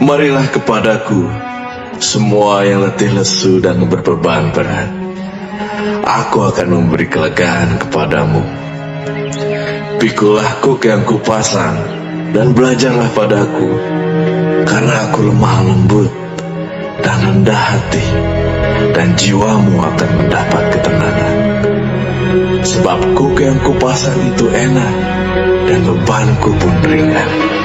Marilah kepadaku, semua yang letih lesu dan berbeban berat. Aku akan memberi kelegaan kepadamu. Pikulah kuk yang kupasang, dan belajarlah padaku, karena aku lemah lembut dan rendah hati, dan jiwamu akan mendapat ketenangan. Sebab kuk yang kupasang itu enak, dan bebanku pun ringan.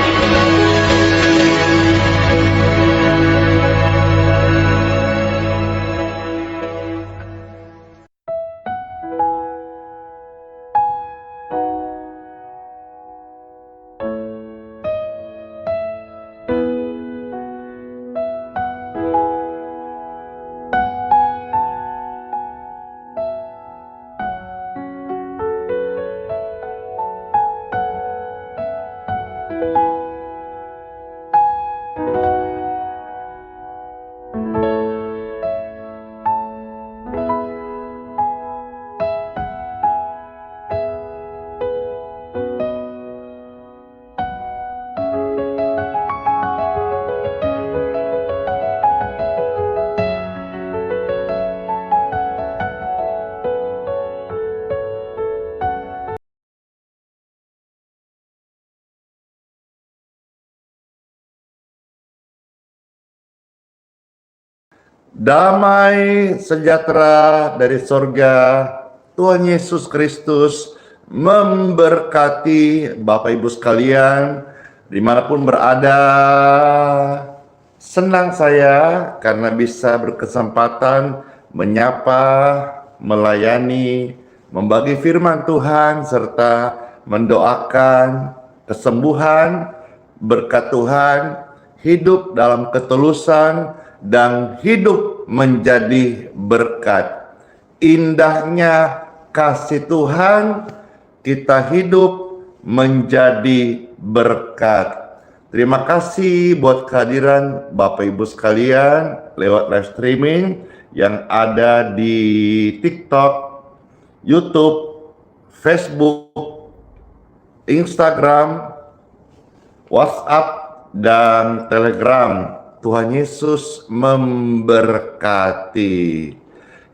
Damai sejahtera dari sorga Tuhan Yesus Kristus memberkati Bapak Ibu sekalian dimanapun berada. Senang saya karena bisa berkesempatan menyapa, melayani, membagi firman Tuhan serta mendoakan kesembuhan, berkat Tuhan, hidup dalam ketulusan, dan hidup menjadi berkat. Indahnya kasih Tuhan, kita hidup menjadi berkat. Terima kasih buat kehadiran Bapak Ibu sekalian lewat live streaming yang ada di TikTok, YouTube, Facebook, Instagram, WhatsApp, dan Telegram. Tuhan Yesus memberkati.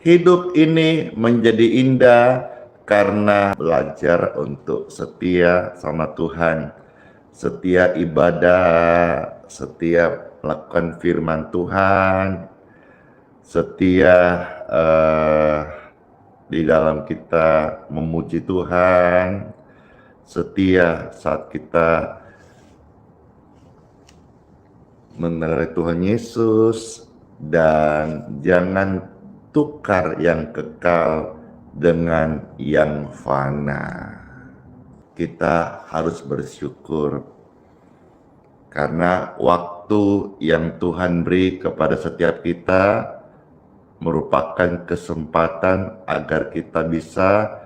Hidup ini menjadi indah karena belajar untuk setia sama Tuhan, setia ibadah, setia melakukan firman Tuhan, setia di dalam kita memuji Tuhan, setia saat kita mengenal Tuhan Yesus, dan jangan tukar yang kekal dengan yang fana. Kita harus bersyukur karena waktu yang Tuhan beri kepada setiap kita merupakan kesempatan agar kita bisa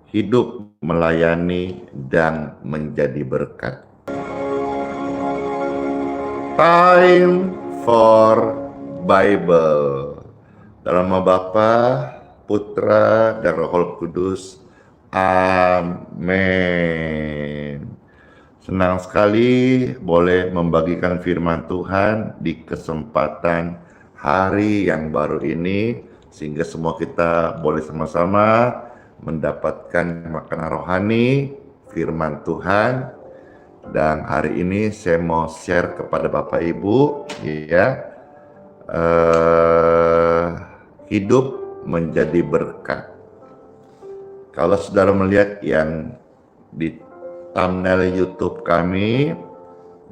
hidup melayani dan menjadi berkat. Time for Bible. Dalam nama Bapa, Putra, dan Roh Kudus. Amin. Senang sekali boleh membagikan firman Tuhan di kesempatan hari yang baru ini, sehingga semua kita boleh sama-sama mendapatkan makanan rohani, firman Tuhan. Dan hari ini saya mau share kepada Bapak Ibu, ya, hidup menjadi berkat. Kalau saudara melihat yang di thumbnail YouTube kami,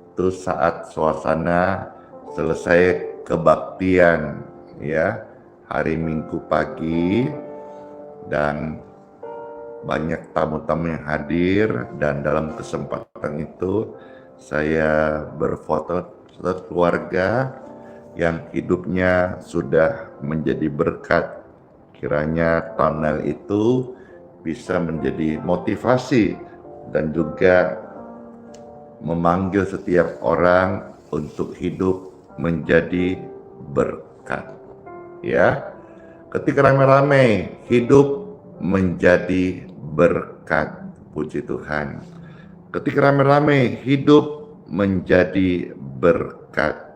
itu saat suasana selesai kebaktian, ya, hari Minggu pagi, dan banyak tamu-tamu yang hadir, dan dalam kesempatan itu saya berfoto keluarga yang hidupnya sudah menjadi berkat. Kiranya thumbnail itu bisa menjadi motivasi dan juga memanggil setiap orang untuk hidup menjadi berkat. Ya, ketika rame-rame hidup menjadi berkat, puji Tuhan. Ketika rame-rame hidup menjadi berkat.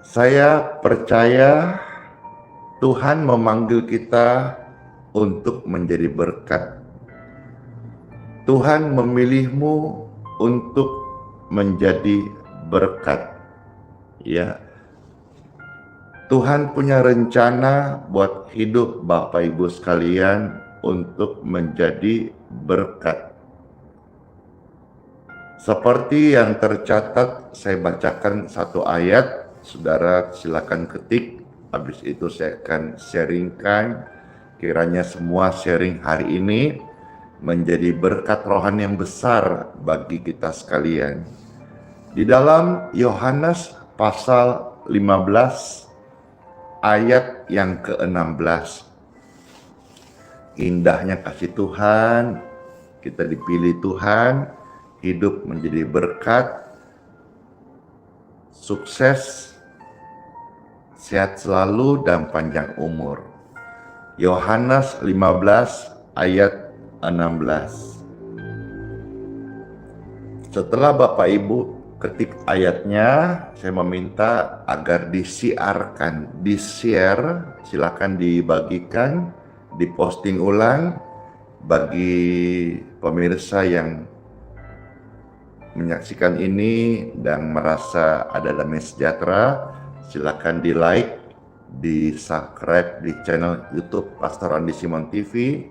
Saya percaya Tuhan memanggil kita untuk menjadi berkat. Tuhan memilihmu untuk menjadi berkat. Ya, Tuhan punya rencana buat hidup Bapak Ibu sekalian untuk menjadi berkat. Seperti yang tercatat, saya bacakan satu ayat, saudara silakan ketik, habis itu saya akan sharingkan. Kiranya semua sharing hari ini menjadi berkat rohani yang besar bagi kita sekalian. Di dalam Yohanes pasal 15 ayat yang ke-16. Indahnya kasih Tuhan, kita dipilih Tuhan, hidup menjadi berkat, sukses, sehat selalu, dan panjang umur. Yohanes 15 ayat 16. Setelah Bapak Ibu ketik ayatnya, saya meminta agar disiarkan, di-share, silakan dibagikan, diposting ulang bagi pemirsa yang menyaksikan ini dan merasa ada damai sejahtera. Silakan di like, di subscribe di channel YouTube Pastor Andi Simon TV,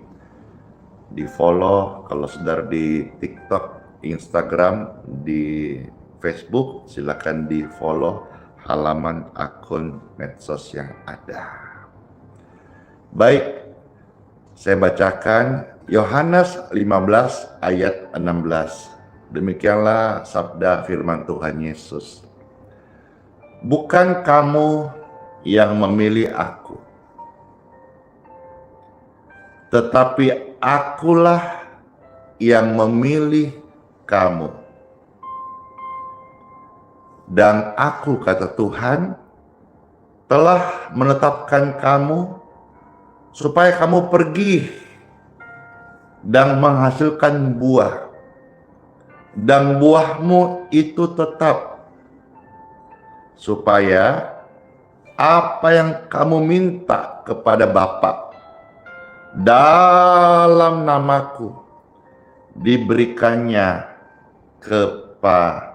di follow kalau saudara di TikTok, Instagram, di Facebook, silakan di follow halaman akun medsos yang ada. Baik, saya bacakan Yohanes 15 ayat 16. Demikianlah sabda firman Tuhan Yesus. Bukan kamu yang memilih aku, tetapi akulah yang memilih kamu. Dan aku, kata Tuhan, telah menetapkan kamu supaya kamu pergi dan menghasilkan buah. Dan buahmu itu tetap, supaya apa yang kamu minta kepada Bapa dalam namaku diberikannya kepadamu.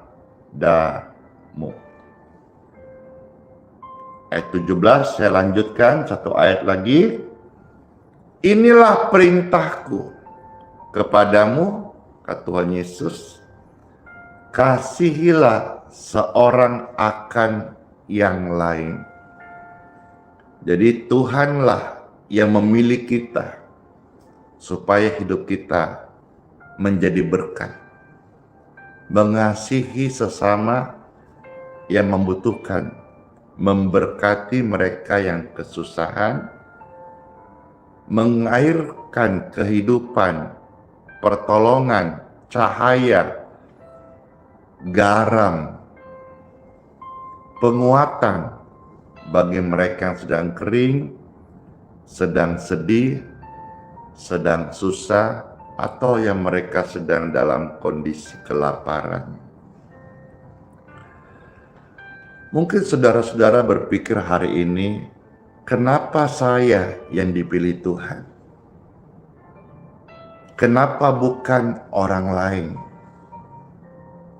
Ayat 17 saya lanjutkan satu ayat lagi. Inilah perintahku kepadamu, kata Tuhan Yesus, kasihilah seorang akan yang lain. Jadi Tuhanlah yang memilih kita supaya hidup kita menjadi berkat, mengasihi sesama yang membutuhkan, memberkati mereka yang kesusahan, mengairkan kehidupan, pertolongan, cahaya, garam, penguatan bagi mereka yang sedang kering, sedang sedih, sedang susah, atau yang mereka sedang dalam kondisi kelaparan. Mungkin saudara-saudara berpikir hari ini, kenapa saya yang dipilih Tuhan? Kenapa bukan orang lain?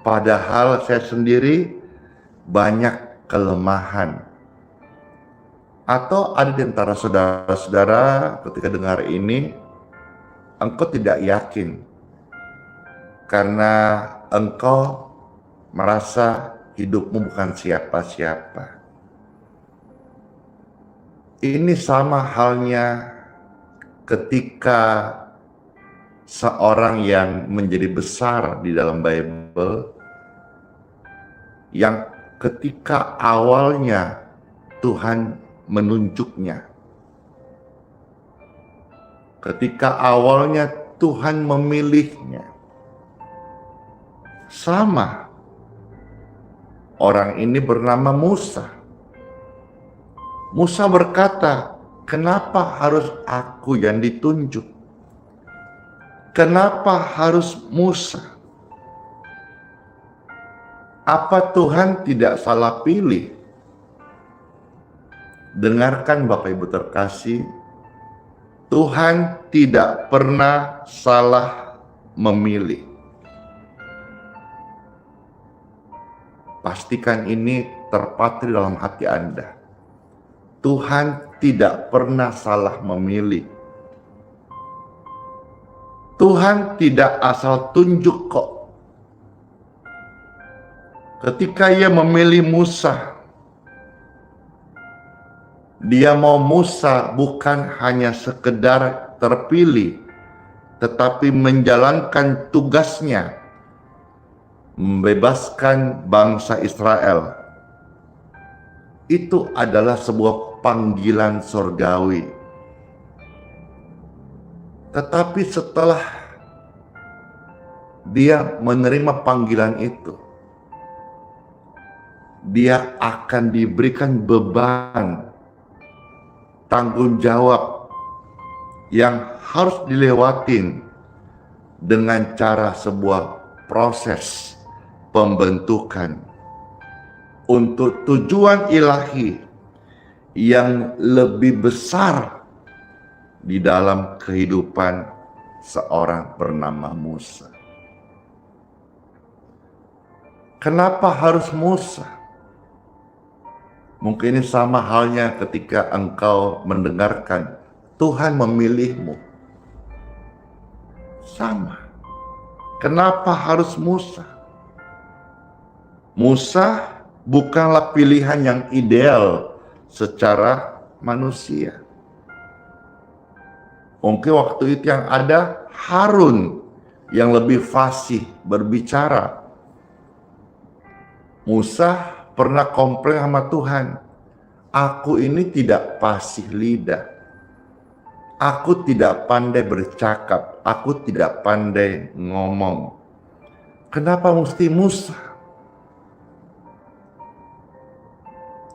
Padahal saya sendiri banyak kelemahan. Atau ada di antara saudara-saudara ketika dengar ini, engkau tidak yakin karena engkau merasa hidupmu bukan siapa-siapa. Ini sama halnya ketika seorang yang menjadi besar di dalam Bible, yang ketika awalnya Tuhan menunjuknya, ketika awalnya Tuhan memilihnya. Sama, orang ini bernama Musa. Musa berkata, kenapa harus aku yang ditunjuk? Kenapa harus Musa? Apa Tuhan tidak salah pilih? Dengarkan Bapak Ibu terkasih, Tuhan tidak pernah salah memilih. Pastikan ini terpatri dalam hati Anda. Tuhan tidak pernah salah memilih. Tuhan tidak asal tunjuk kok. Ketika Ia memilih Musa, Dia mau Musa bukan hanya sekedar terpilih, tetapi menjalankan tugasnya, membebaskan bangsa Israel. Itu adalah sebuah panggilan sorgawi. Tetapi setelah dia menerima panggilan itu, dia akan diberikan beban tanggung jawab yang harus dilewatin dengan cara sebuah proses pembentukan untuk tujuan ilahi yang lebih besar di dalam kehidupan seorang bernama Musa. Kenapa harus Musa? Mungkin ini sama halnya ketika engkau mendengarkan Tuhan memilihmu. Sama. Kenapa harus Musa? Musa bukanlah pilihan yang ideal secara manusia. Mungkin waktu itu yang ada Harun yang lebih fasih berbicara. Musa pernah komplain sama Tuhan, aku ini tidak fasih lidah, aku tidak pandai bercakap, aku tidak pandai ngomong. Kenapa mesti Musa?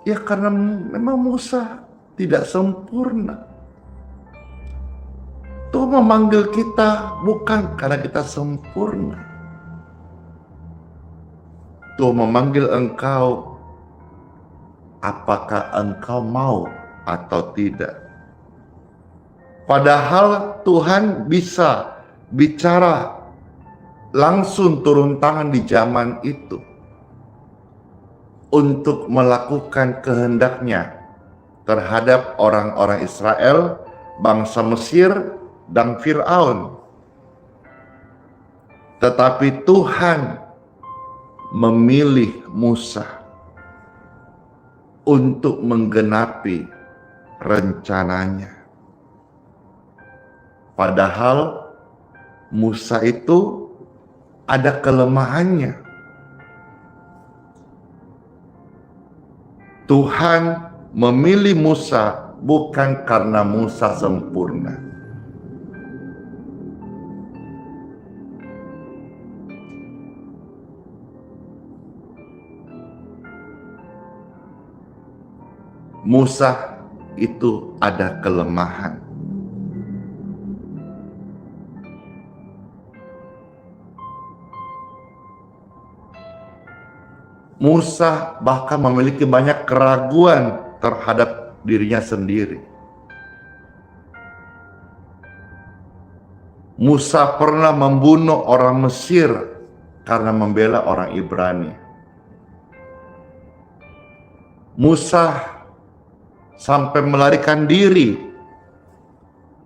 Ya karena memang Musa tidak sempurna. Tuhan memanggil kita bukan karena kita sempurna. Tuhan memanggil engkau, apakah engkau mau atau tidak. Padahal Tuhan bisa bicara langsung turun tangan di zaman itu untuk melakukan kehendaknya terhadap orang-orang Israel, bangsa Mesir, dan Fir'aun. Tetapi Tuhan memilih Musa untuk menggenapi rencananya. Padahal Musa itu ada kelemahannya. Tuhan memilih Musa bukan karena Musa sempurna. Musa itu ada kelemahan. Musa bahkan memiliki banyak keraguan terhadap dirinya sendiri. Musa pernah membunuh orang Mesir karena membela orang Ibrani. Musa sampai melarikan diri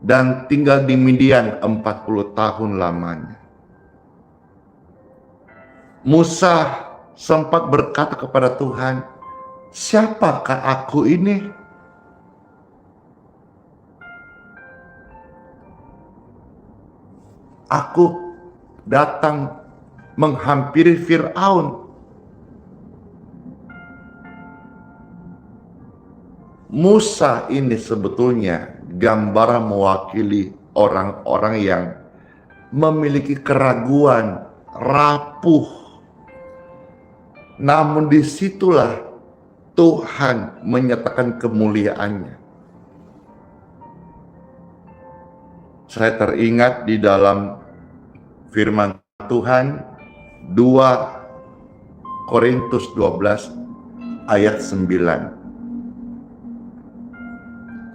dan tinggal di Midian 40 tahun lamanya. Musa sempat berkata kepada Tuhan, siapakah aku ini? Aku datang menghampiri Fir'aun. Musa ini sebetulnya gambaran mewakili orang-orang yang memiliki keraguan, rapuh. Namun disitulah Tuhan menyatakan kemuliaannya. Saya teringat di dalam firman Tuhan 2 Korintus 12 ayat 9.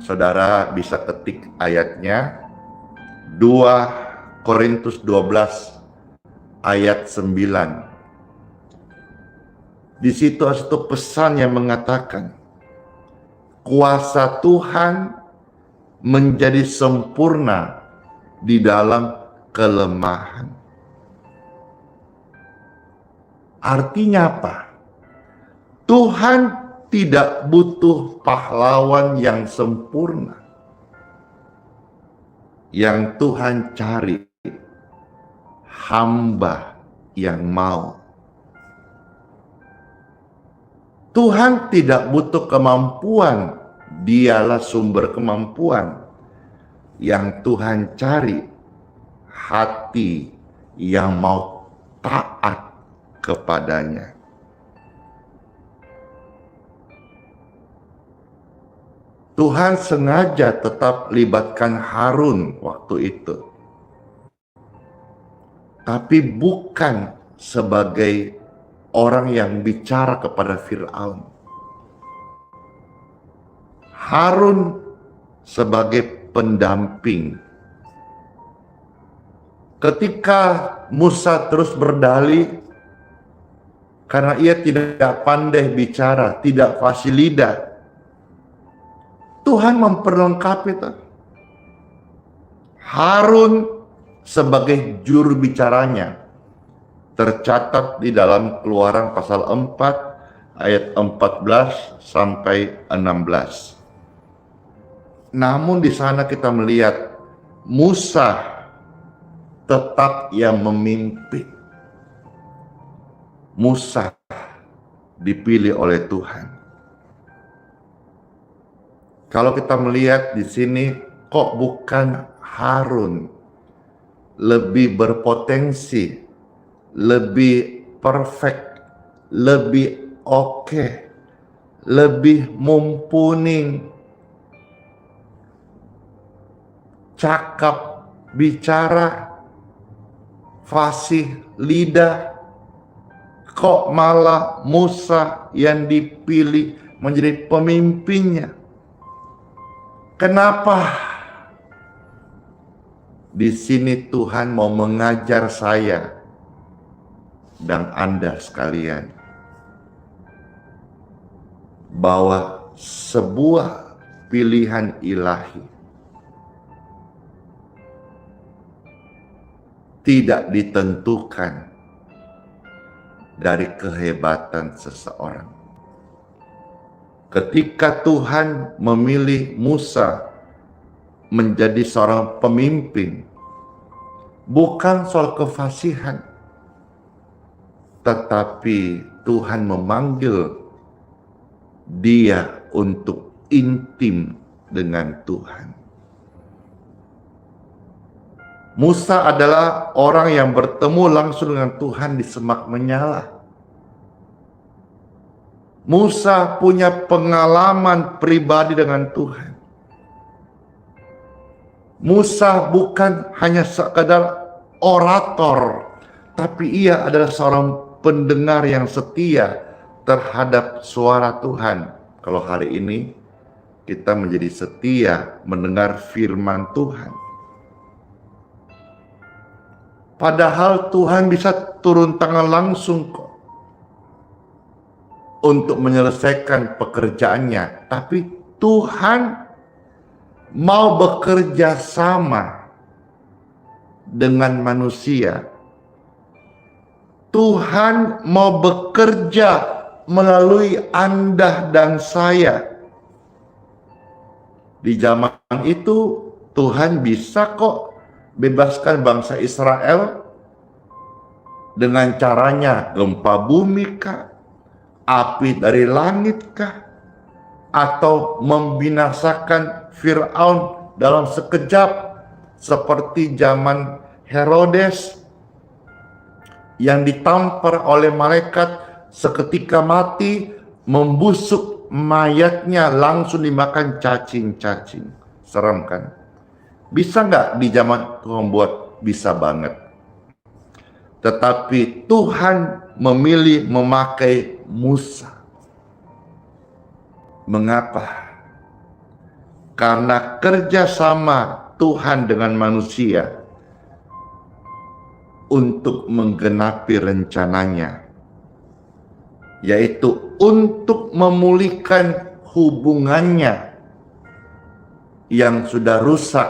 Saudara bisa ketik ayatnya, 2 Korintus 12 ayat 9. Di situ ada satu pesan yang mengatakan, kuasa Tuhan menjadi sempurna di dalam kelemahan. Artinya apa? Tuhan tidak butuh pahlawan yang sempurna. Yang Tuhan cari hamba yang mau. Tuhan tidak butuh kemampuan, dialah sumber kemampuan. Yang Tuhan cari hati yang mau taat kepadanya. Tuhan sengaja tetap libatkan Harun waktu itu. Tapi bukan sebagai orang yang bicara kepada Fir'aun. Harun sebagai pendamping. Ketika Musa terus berdalih, karena ia tidak pandai bicara, tidak fasih lidah, Tuhan memperlengkapi itu. Harun sebagai juru bicaranya. Tercatat di dalam Keluaran pasal 4 ayat 14 sampai 16. Namun di sana kita melihat Musa tetap yang memimpin. Musa dipilih oleh Tuhan. Kalau kita melihat di sini, kok bukan Harun lebih berpotensi, lebih perfect, lebih oke, lebih mumpuni, cakap, bicara, fasih lidah, kok malah Musa yang dipilih menjadi pemimpinnya? Kenapa? Di sini Tuhan mau mengajar saya dan Anda sekalian bahwa sebuah pilihan ilahi tidak ditentukan dari kehebatan seseorang. Ketika Tuhan memilih Musa menjadi seorang pemimpin, bukan soal kefasihan, tetapi Tuhan memanggil dia untuk intim dengan Tuhan. Musa adalah orang yang bertemu langsung dengan Tuhan di semak menyala. Musa punya pengalaman pribadi dengan Tuhan. Musa bukan hanya sekadar orator, tapi ia adalah seorang pendengar yang setia terhadap suara Tuhan. Kalau hari ini kita menjadi setia mendengar firman Tuhan. Padahal Tuhan bisa turun tangan langsung kok untuk menyelesaikan pekerjaannya. Tapi Tuhan mau bekerja sama dengan manusia. Tuhan mau bekerja melalui Anda dan saya. Di zaman itu Tuhan bisa kok bebaskan bangsa Israel dengan caranya gempa bumi kah, api dari langit kah, atau membinasakan Fir'aun dalam sekejap seperti zaman Herodes yang ditampar oleh malaikat seketika mati, membusuk mayatnya langsung dimakan cacing-cacing. Seram kan? Bisa nggak di zaman Tuhan buat? Bisa banget. Tetapi Tuhan memilih memakai Musa. Mengapa? Karena kerjasama Tuhan dengan manusia untuk menggenapi rencananya, yaitu untuk memulihkan hubungannya yang sudah rusak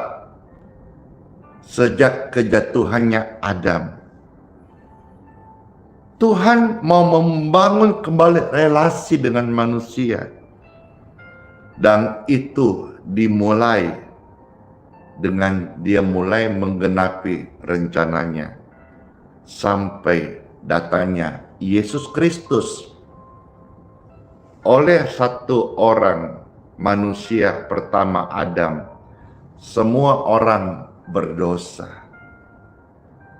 sejak kejatuhannya Adam. Tuhan mau membangun kembali relasi dengan manusia, dan itu dimulai dengan dia mulai menggenapi rencananya sampai datangnya Yesus Kristus oleh satu orang manusia pertama Adam. Semua orang berdosa,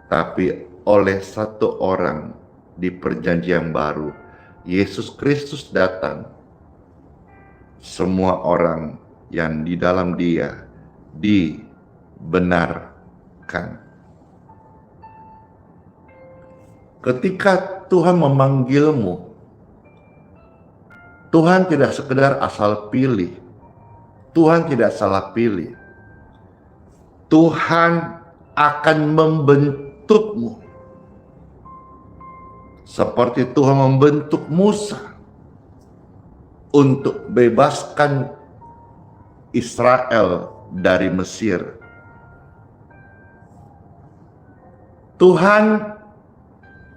tapi oleh satu orang di perjanjian baru, Yesus Kristus datang, semua orang yang di dalam dia dibenarkan. Ketika Tuhan memanggilmu, Tuhan tidak sekedar asal pilih. Tuhan tidak salah pilih. Tuhan akan membentukmu seperti Tuhan membentuk Musa untuk bebaskan Israel dari Mesir. Tuhan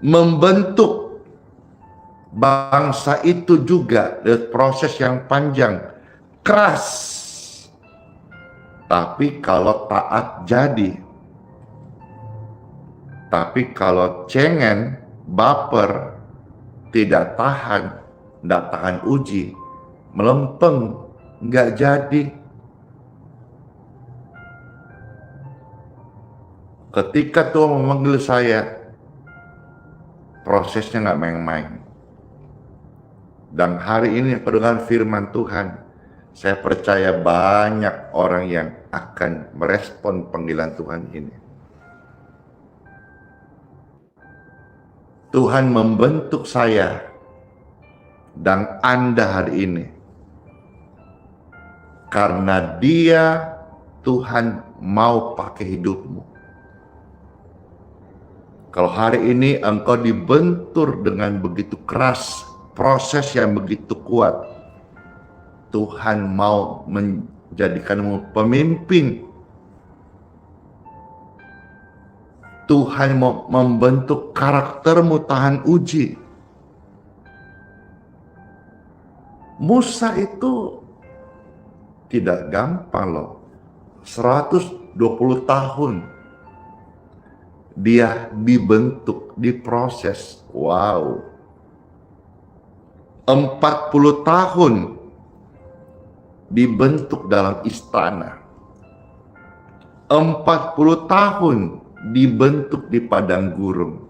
membentuk bangsa itu juga dengan proses yang panjang, keras. Tapi kalau taat jadi. Tapi kalau cengeng, baper, tidak tahan uji, melempeng, nggak jadi. Ketika Tuhan memanggil saya, prosesnya nggak main-main. Dan hari ini dengan firman Tuhan, saya percaya banyak orang yang akan merespon panggilan Tuhan ini. Tuhan membentuk saya dan Anda hari ini karena Dia, Tuhan mau pakai hidupmu. Kalau hari ini engkau dibentur dengan begitu keras, proses yang begitu kuat, Tuhan mau menjadikanmu pemimpin. Tuhan mau membentuk karaktermu tahan uji. Musa itu tidak gampang loh. 120 tahun dia dibentuk, diproses. Wow. 40 tahun dibentuk dalam istana. 40 tahun dibentuk di padang gurun.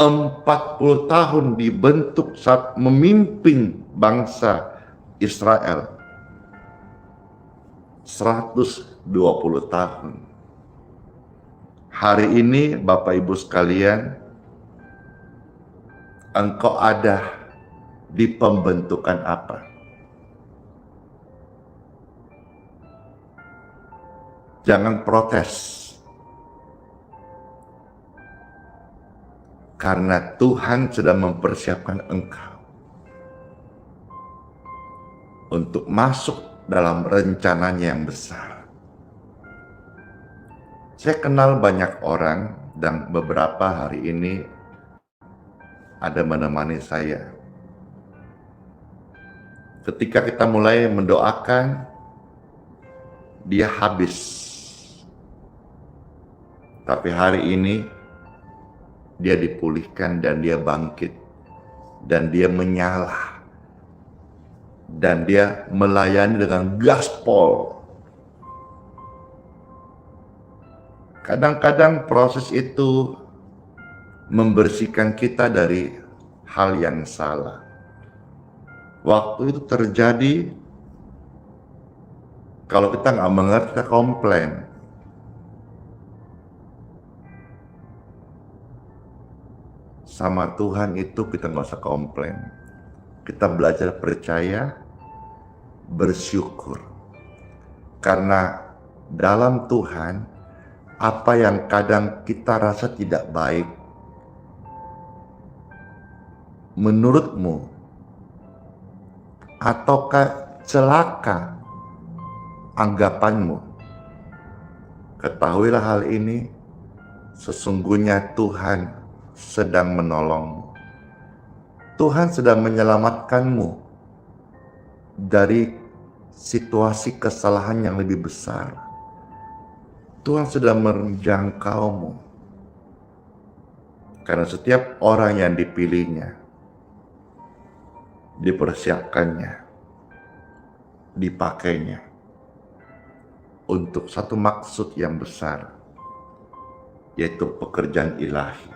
40 tahun dibentuk saat memimpin bangsa Israel. 120 tahun. Hari ini Bapak Ibu sekalian, engkau ada di pembentukan apa? Jangan protes. Karena Tuhan sudah mempersiapkan engkau untuk masuk dalam rencananya yang besar. Saya kenal banyak orang dan beberapa hari ini ada menemani saya. Ketika kita mulai mendoakan, dia habis. Tapi hari ini dia dipulihkan dan dia bangkit. Dan dia menyala. Dan dia melayani dengan gaspol. Kadang-kadang proses itu membersihkan kita dari hal yang salah. Waktu itu terjadi, kalau kita nggak mengerti, kita komplain. Sama Tuhan itu kita nggak usah komplain. Kita belajar percaya, bersyukur. Karena dalam Tuhan, apa yang kadang kita rasa tidak baik, menurutmu, ataukah celaka anggapanmu, ketahuilah hal ini, sesungguhnya Tuhan sedang menolongmu. Tuhan sedang menyelamatkanmu dari situasi kesalahan yang lebih besar. Tuhan sedang menjangkaumu. Karena setiap orang yang dipilihnya, dipersiapkannya, dipakainya untuk satu maksud yang besar, yaitu pekerjaan ilahi.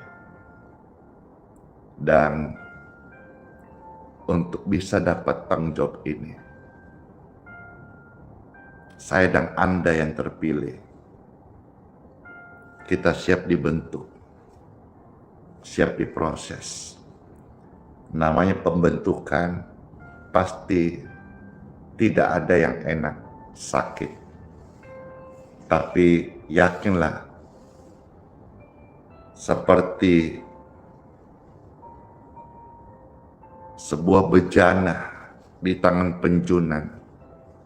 Dan untuk bisa dapat tanggung jawab ini, saya dan Anda yang terpilih, kita siap dibentuk, siap diproses. Namanya pembentukan, pasti tidak ada yang enak, sakit. Tapi yakinlah, seperti sebuah bejana di tangan penjunan,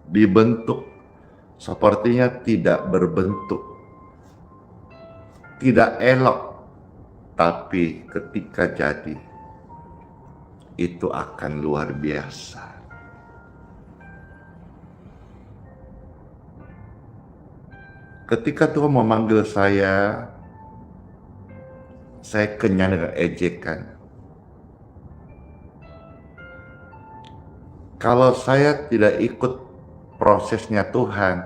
dibentuk sepertinya tidak berbentuk, tidak elok, tapi ketika jadi, itu akan luar biasa. Ketika Tuhan memanggil saya kenyang dengan ejekan. Kalau saya tidak ikut prosesnya Tuhan,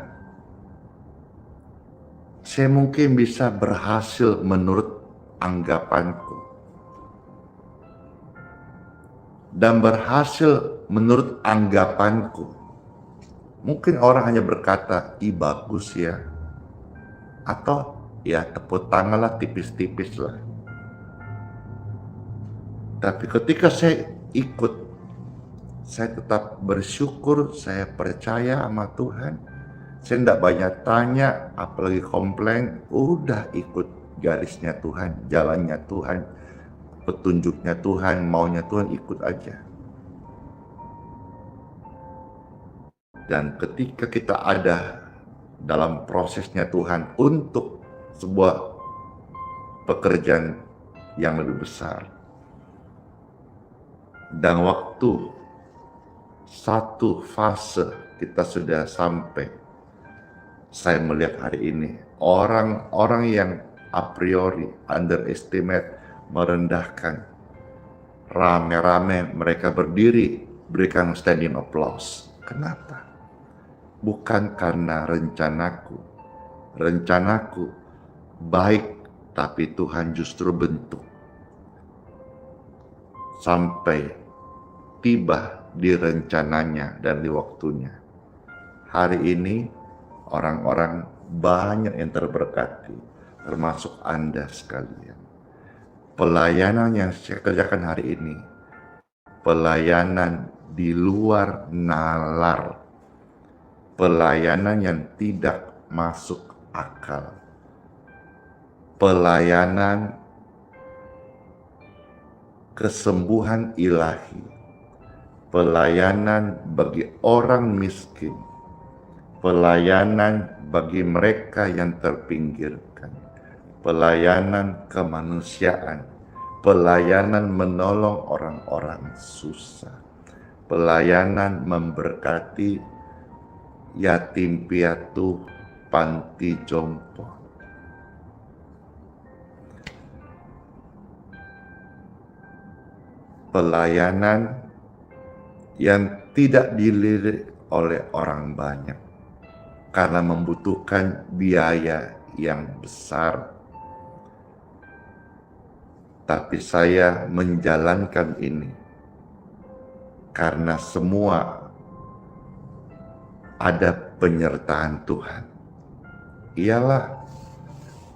saya mungkin bisa berhasil menurut anggapanku. Dan berhasil menurut anggapanku, mungkin orang hanya berkata, "Ih, bagus ya." Atau ya tepuk tangan lah, tipis-tipis lah. Tapi ketika saya ikut, saya tetap bersyukur, saya percaya sama Tuhan. Saya tidak banyak tanya, apalagi komplain, udah ikut garisnya Tuhan, jalannya Tuhan, petunjuknya Tuhan, maunya Tuhan, ikut aja. Dan ketika kita ada dalam prosesnya Tuhan untuk sebuah pekerjaan yang lebih besar, dan waktu satu fase kita sudah sampai, saya melihat hari ini orang-orang yang a priori underestimate, merendahkan, rame-rame mereka berdiri berikan standing applause. Kenapa? Bukan karena rencanaku baik, tapi Tuhan justru bentuk sampai tiba di rencananya dan di waktunya. Hari ini orang-orang banyak yang terberkati, termasuk Anda sekalian. Pelayanan yang saya kerjakan hari ini, pelayanan di luar nalar, pelayanan yang tidak masuk akal, pelayanan kesembuhan ilahi, pelayanan bagi orang miskin, pelayanan bagi mereka yang terpinggirkan, pelayanan kemanusiaan, pelayanan menolong orang-orang susah, pelayanan memberkati yatim piatu, panti jompo. Pelayanan yang tidak dilirik oleh orang banyak karena membutuhkan biaya yang besar. Tapi saya menjalankan ini karena semua ada penyertaan Tuhan. Iyalah,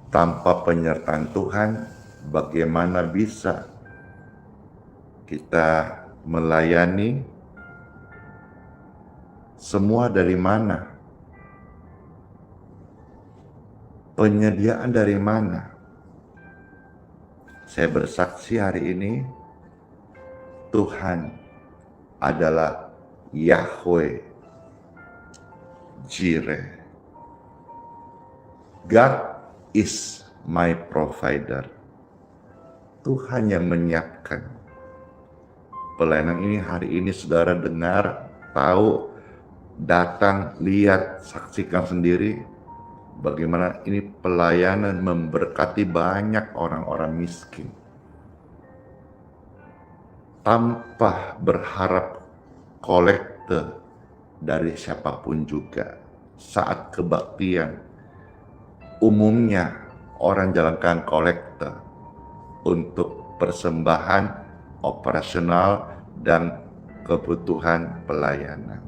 tanpa penyertaan Tuhan, bagaimana bisa kita melayani? Semua dari mana? Penyediaan dari mana? Saya bersaksi hari ini, Tuhan adalah Yahweh Jireh. God is my provider. Tuhan yang menyiapkan. Pelayanan ini hari ini saudara dengar, tahu, datang, lihat, saksikan sendiri bagaimana ini pelayanan memberkati banyak orang-orang miskin. Tanpa berharap kolekte dari siapapun juga. Saat kebaktian, umumnya orang jalankan kolekte untuk persembahan operasional dan kebutuhan pelayanan.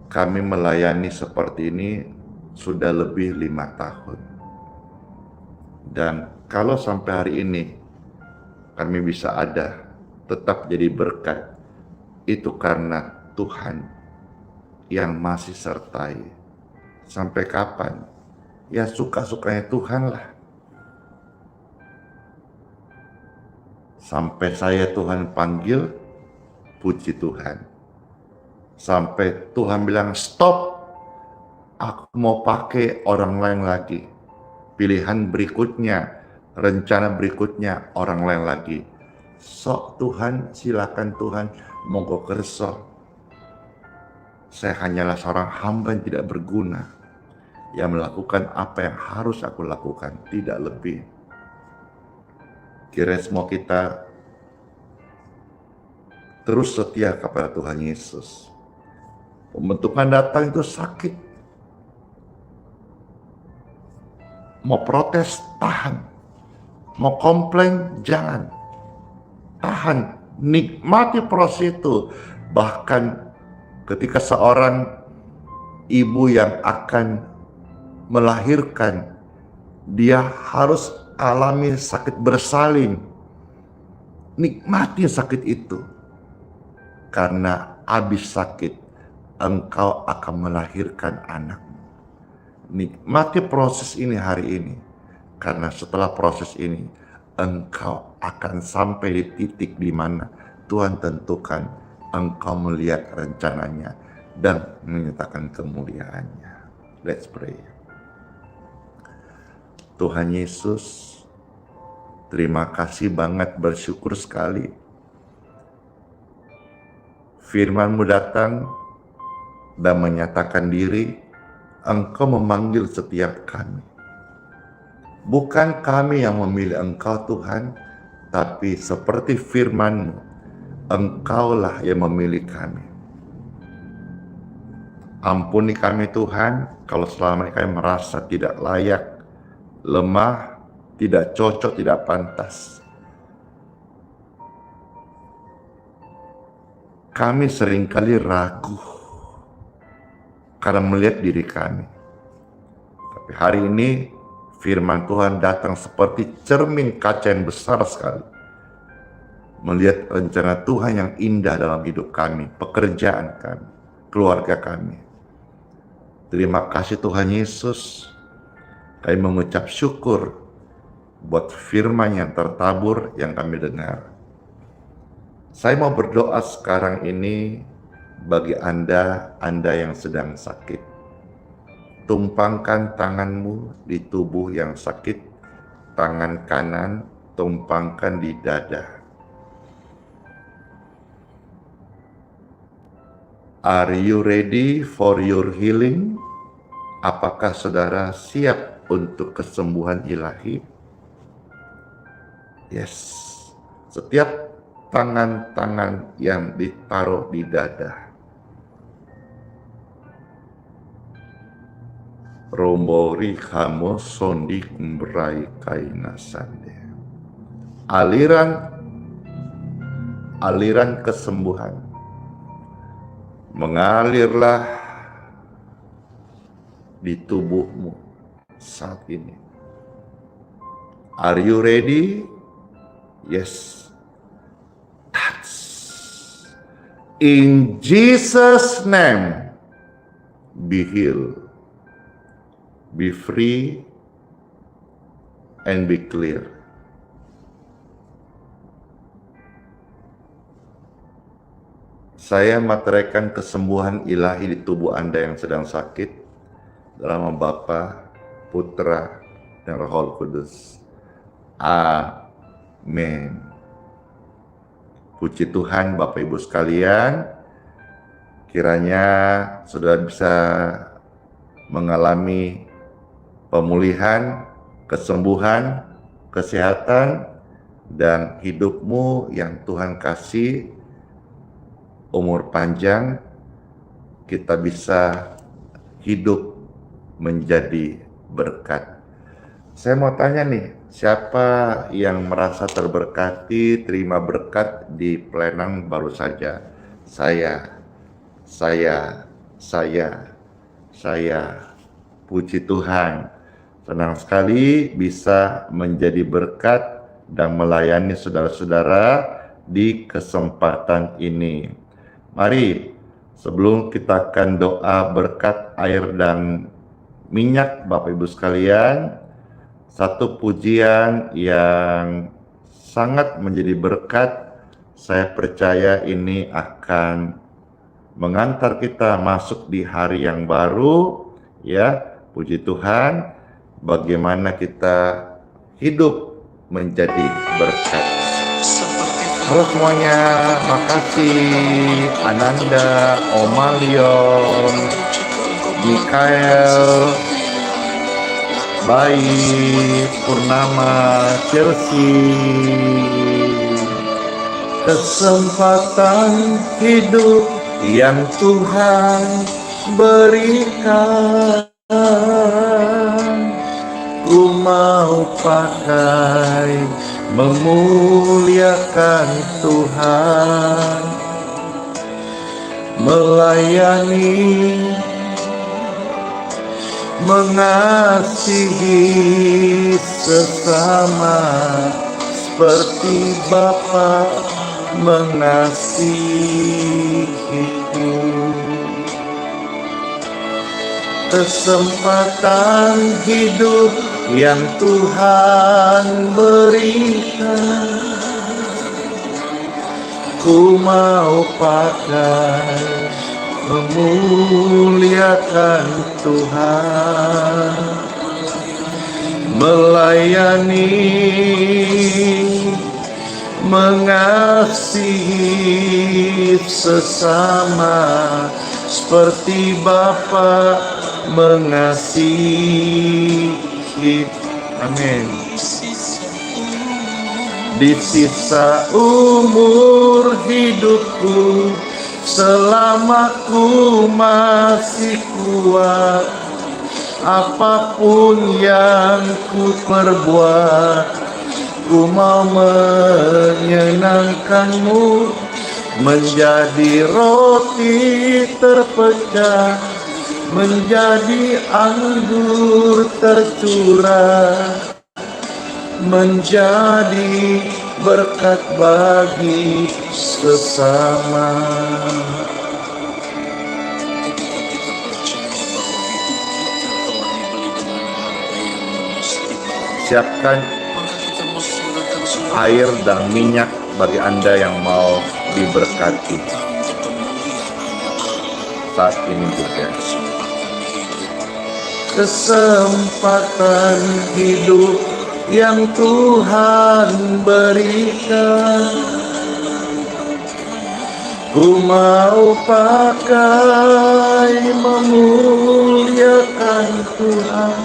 Kami melayani seperti ini sudah lebih 5 tahun. Dan kalau sampai hari ini kami bisa ada, tetap jadi berkat, itu karena Tuhan yang masih sertai. Sampai kapan? Ya suka-sukanya Tuhan lah. Sampai saya Tuhan panggil, puji Tuhan. Sampai Tuhan bilang stop, aku mau pakai orang lain lagi. Pilihan berikutnya, rencana berikutnya orang lain lagi. Sok Tuhan, silakan Tuhan, monggo kerso. Saya hanyalah seorang hamba yang tidak berguna, yang melakukan apa yang harus aku lakukan, tidak lebih. Kiranya semua kita terus setia kepada Tuhan Yesus. Pembentukan datang itu sakit. Mau protes, tahan. Mau komplain, jangan. Tahan, nikmati proses itu. Bahkan ketika seorang ibu yang akan melahirkan, dia harus alami sakit bersalin. Nikmati sakit itu. Karena habis sakit, engkau akan melahirkan anak. Nikmati proses ini hari ini. Karena setelah proses ini, engkau akan sampai di titik di mana Tuhan tentukan engkau melihat rencananya dan menyatakan kemuliaannya. Let's pray. Tuhan Yesus, terima kasih banget, bersyukur sekali. Firman-Mu datang dan menyatakan diri, Engkau memanggil setiap kami. Bukan kami yang memilih Engkau Tuhan, tapi seperti firman-Mu, Engkaulah yang memilih kami. Ampuni kami Tuhan, kalau selama ini kami merasa tidak layak, lemah, tidak cocok, tidak pantas. Kami seringkali ragu karena melihat diri kami. Tapi hari ini firman Tuhan datang seperti cermin kaca yang besar sekali. Melihat rencana Tuhan yang indah dalam hidup kami, pekerjaan kami, keluarga kami. Terima kasih Tuhan Yesus. Kami mengucap syukur buat firman yang tertabur yang kami dengar. Saya mau berdoa sekarang ini bagi Anda yang sedang sakit. Tumpangkan tanganmu di tubuh yang sakit, tangan kanan tumpangkan di dada. Are you ready for your healing? Apakah saudara siap untuk kesembuhan ilahi? Yes. Setiap tangan-tangan yang ditaruh di dada. Rombori kamo sondi mbrai kaina sande. Aliran kesembuhan mengalirlah di tubuhmu saat ini. Are you ready? Yes. In Jesus' name, be healed. be free, and be clear. Saya materaikan kesembuhan ilahi di tubuh Anda yang sedang sakit dalam nama Bapa, Putra, dan Roh Kudus. Amin. Puji Tuhan Bapak Ibu sekalian, kiranya saudara bisa mengalami pemulihan, kesembuhan, kesehatan, dan hidupmu yang Tuhan kasih umur panjang, kita bisa hidup menjadi berkat. Saya mau tanya nih, siapa yang merasa terberkati, terima berkat di Plenang baru saja? Saya. Puji Tuhan. Senang sekali bisa menjadi berkat dan melayani saudara-saudara di kesempatan ini. Mari, sebelum kita akan doa berkat air dan minyak Bapak Ibu sekalian, satu pujian yang sangat menjadi berkat, saya percaya ini akan mengantar kita masuk di hari yang baru, ya. Puji Tuhan, bagaimana kita hidup menjadi berkat. Halo semuanya, makasih Ananda, Omalion, Mikael, Bayi, Purnama, Chelsea. Kesempatan hidup yang Tuhan berikan, ku mau pakai memuliakan Tuhan, melayani, mengasihi sesama seperti Bapa mengasihiku. Kesempatan hidup yang Tuhan berikan, ku mau pakai memuliakan Tuhan, melayani, mengasihi sesama seperti Bapa mengasihi. Amin. Di sisa umur hidupku, selama ku masih kuat, apapun yang ku perbuat, ku mau menyenangkanmu, menjadi roti terpecah, menjadi anggur tercurah, menjadi berkat bagi sesama. Siapkan air dan minyak bagi Anda yang mau diberkati saat ini juga. Kesempatan hidup yang Tuhan berikan, ku mau pakai memuliakan Tuhan,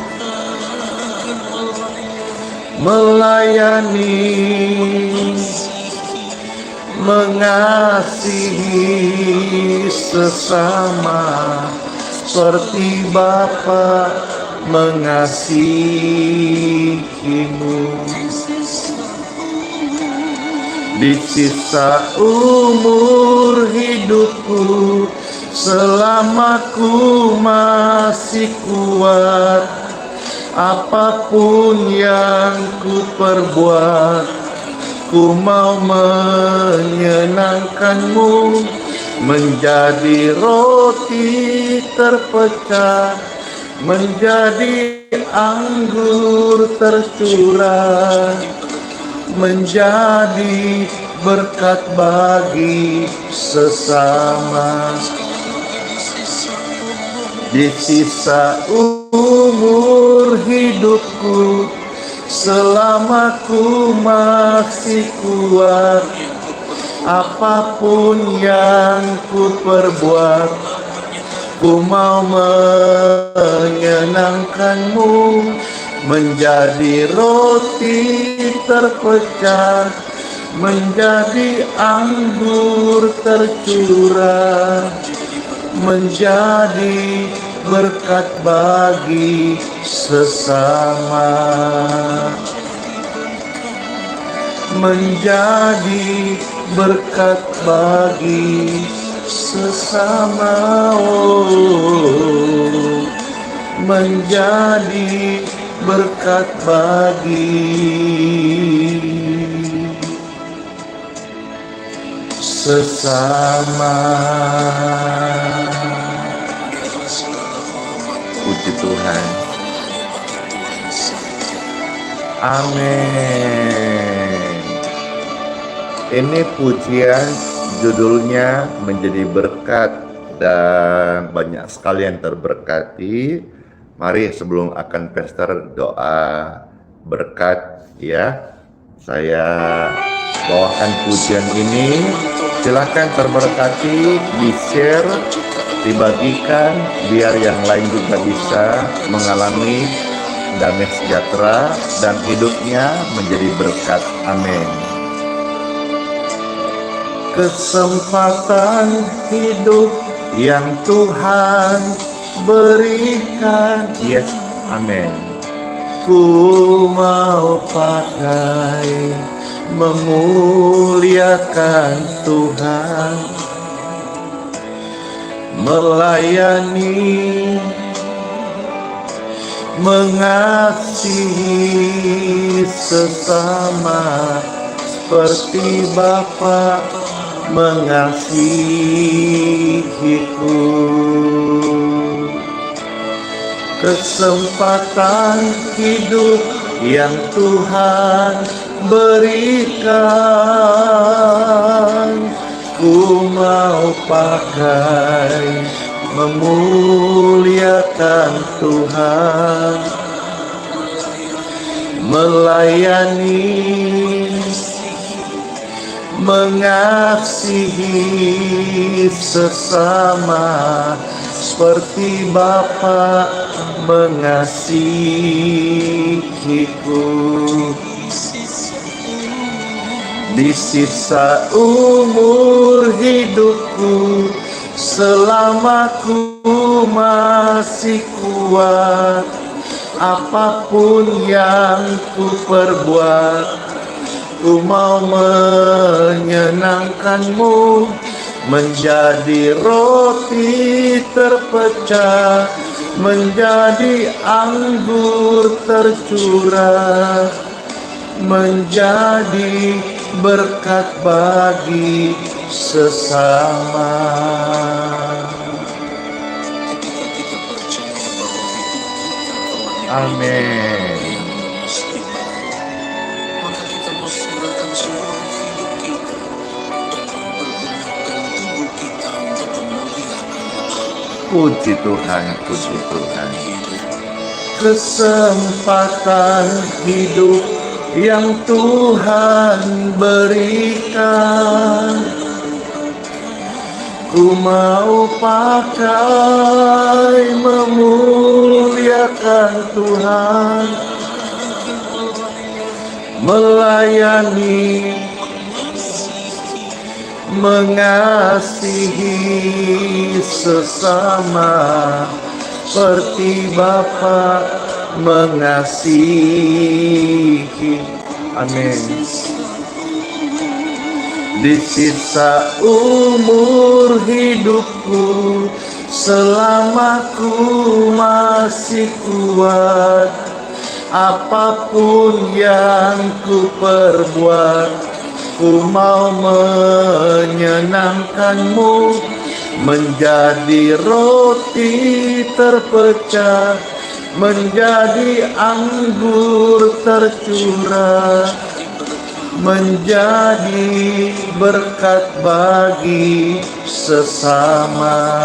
melayani, mengasihi sesama seperti Bapa mengasihimu. Di sisa umur hidupku, selama ku masih kuat, apapun yang ku perbuat, ku mau menyenangkanmu, menjadi roti terpecah, menjadi anggur tercurah, menjadi berkat bagi sesama. Di sisa umur hidupku, selama ku masih kuat, apapun yang ku perbuat, ku mau menyenangkanmu, menjadi roti terpecah, menjadi anggur tercurah, menjadi berkat bagi sesama, menjadi berkat bagi sesama, oh, menjadi berkat bagi sesama. Puji Tuhan. Amin. Ini pujian judulnya menjadi berkat, dan banyak sekali yang terberkati. Mari sebelum akan pastor doa berkat ya. Saya bawakan pujian ini. Silakan terberkati, di-share, dibagikan biar yang lain juga bisa mengalami damai sejahtera dan hidupnya menjadi berkat. Amin. Kesempatan hidup yang Tuhan berikan, yes, amin. Ku mau pakai memuliakan Tuhan, melayani, mengasihi sesama seperti Bapa mengasihiku. Kesempatan hidup yang Tuhan berikan, ku mau pakai memuliakan Tuhan, melayani, mengasihi sesama seperti Bapa mengasihiku. Di sisa umur hidupku, selama ku masih kuat, apapun yang ku perbuat, ku mau menyenangkanmu, menjadi roti terpecah, menjadi anggur tercurah, menjadi berkat bagi sesama. Amin. Puji Tuhan, puji Tuhan. Kesempatan hidup yang Tuhan berikan, ku mau pakai memuliakan Tuhan, melayani, mengasihi sesama seperti Bapa mengasihi. Amin. Di sisa umur hidupku, selama ku masih kuat, apapun yang ku perbuat, ku mau menyenangkanmu, menjadi roti terpecah, menjadi anggur tercurah, menjadi berkat bagi sesama.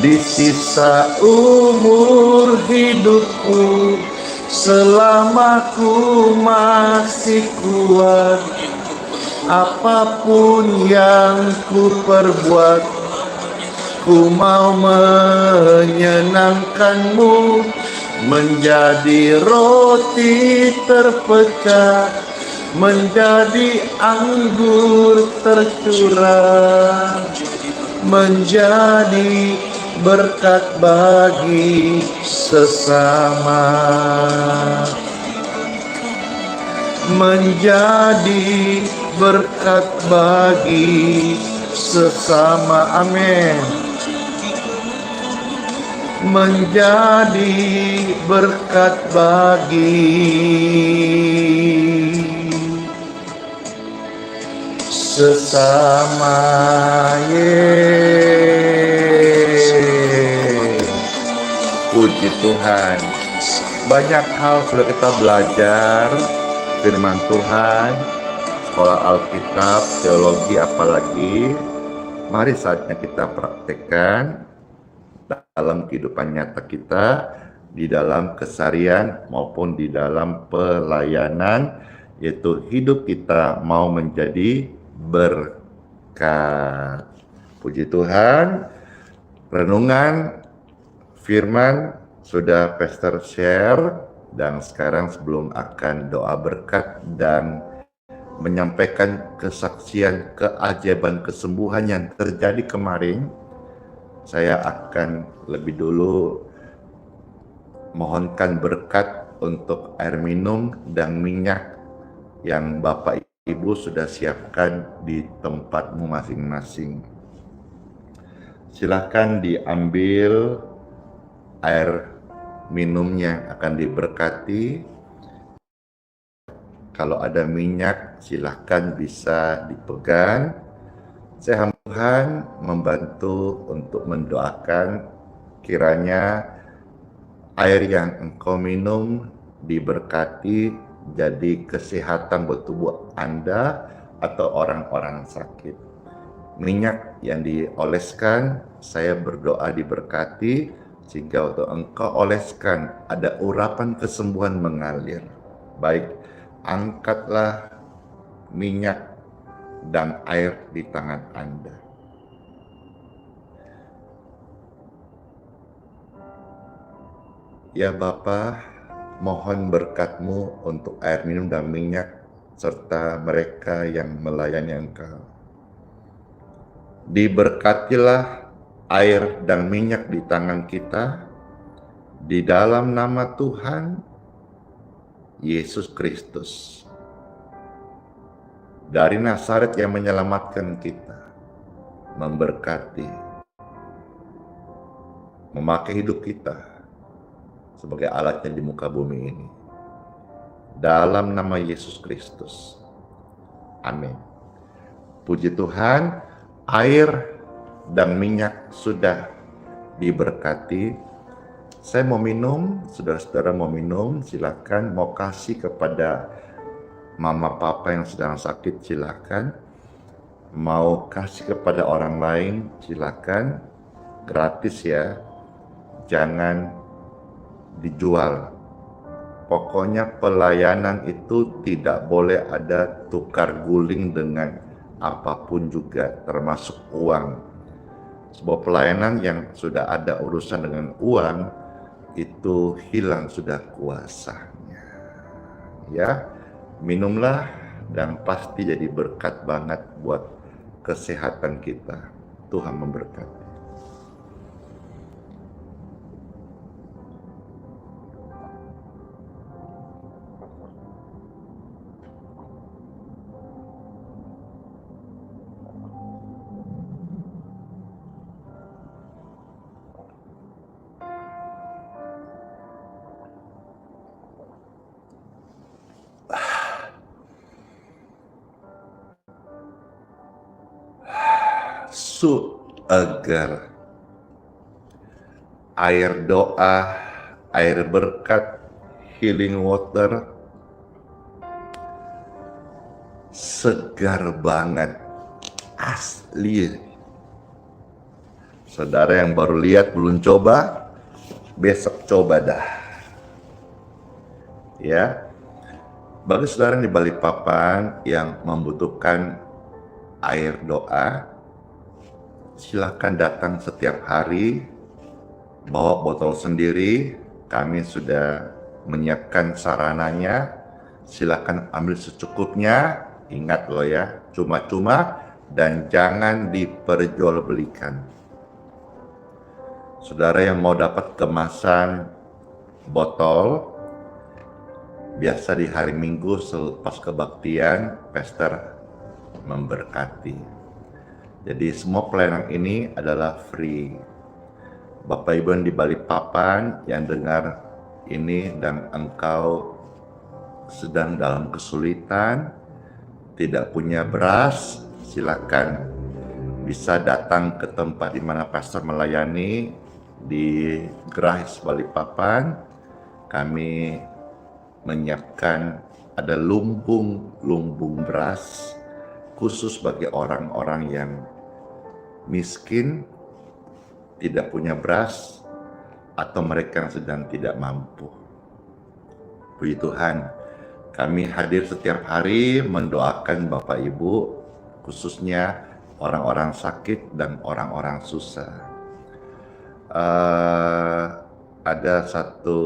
Di sisa umur hidupku, selama ku masih kuat, apapun yang ku perbuat, ku mau menyenangkanmu, menjadi roti terpecah, menjadi anggur tercurah, menjadi berkat bagi sesama, menjadi berkat bagi sesama. Amin. Menjadi berkat bagi sesama. Puji Tuhan. Banyak hal sudah kita belajar firman Tuhan, sekolah Alkitab, teologi apalagi. Mari saatnya kita praktekkan dalam kehidupan nyata kita, di dalam keseharian maupun di dalam pelayanan, yaitu hidup kita mau menjadi berkat. Puji Tuhan, renungan firman sudah Pastor share, dan sekarang sebelum akan doa berkat dan menyampaikan kesaksian keajaiban kesembuhan yang terjadi kemarin, saya akan lebih dulu mohonkan berkat untuk air minum dan minyak yang Bapak Ibu sudah siapkan di tempatmu masing-masing. Silakan diambil air minumnya, akan diberkati. Kalau ada minyak silakan bisa dipegang. Saya Tuhan membantu untuk mendoakan kiranya air yang engkau minum diberkati, jadi kesehatan buat tubuh Anda atau orang-orang sakit. Minyak yang dioleskan, saya berdoa diberkati, sehingga waktu engkau oleskan ada urapan kesembuhan mengalir. Baik, angkatlah minyak dan air di tangan Anda. Ya Bapa, mohon berkat-Mu untuk air minum dan minyak serta mereka yang melayani Engkau. Diberkatilah air dan minyak di tangan kita, di dalam nama Tuhan Yesus Kristus. Dari Nazaret yang menyelamatkan kita, memberkati, memakai hidup kita sebagai alatnya di muka bumi ini. Dalam nama Yesus Kristus. Amin. Puji Tuhan, air dan minyak sudah diberkati. Saya mau minum, saudara-saudara mau minum, silakan. Mau kasih kepada mama papa yang sedang sakit, silakan. Mau kasih kepada orang lain, silakan. Gratis ya, jangan dijual. Pokoknya pelayanan itu tidak boleh ada tukar guling dengan apapun juga, termasuk uang. Sebuah pelayanan yang sudah ada urusan dengan uang, itu hilang sudah kuasanya. Ya, minumlah dan pasti jadi berkat banget buat kesehatan kita. Tuhan memberkati. Agar air doa, air berkat, healing water, segar banget, asli. Saudara yang baru lihat belum coba, besok coba dah. Ya, bagi saudara yang di Balikpapan yang membutuhkan air doa, silakan datang setiap hari, bawa botol sendiri. Kami sudah menyiapkan sarananya. Silakan ambil secukupnya. Ingat loh ya, cuma-cuma dan jangan diperjualbelikan. Saudara yang mau dapat kemasan botol, biasa di hari Minggu selepas kebaktian, pastor memberkati. Jadi semua pelayanan ini adalah free. Bapak Ibu yang di Balikpapan yang dengar ini dan engkau sedang dalam kesulitan, tidak punya beras, silakan bisa datang ke tempat di mana pastor melayani di Grais Balikpapan. Kami menyiapkan ada lumbung beras khusus bagi orang-orang yang miskin, tidak punya beras, atau mereka yang sedang tidak mampu. Puji Tuhan, kami hadir setiap hari mendoakan Bapak Ibu, khususnya orang-orang sakit dan orang-orang susah. Ada satu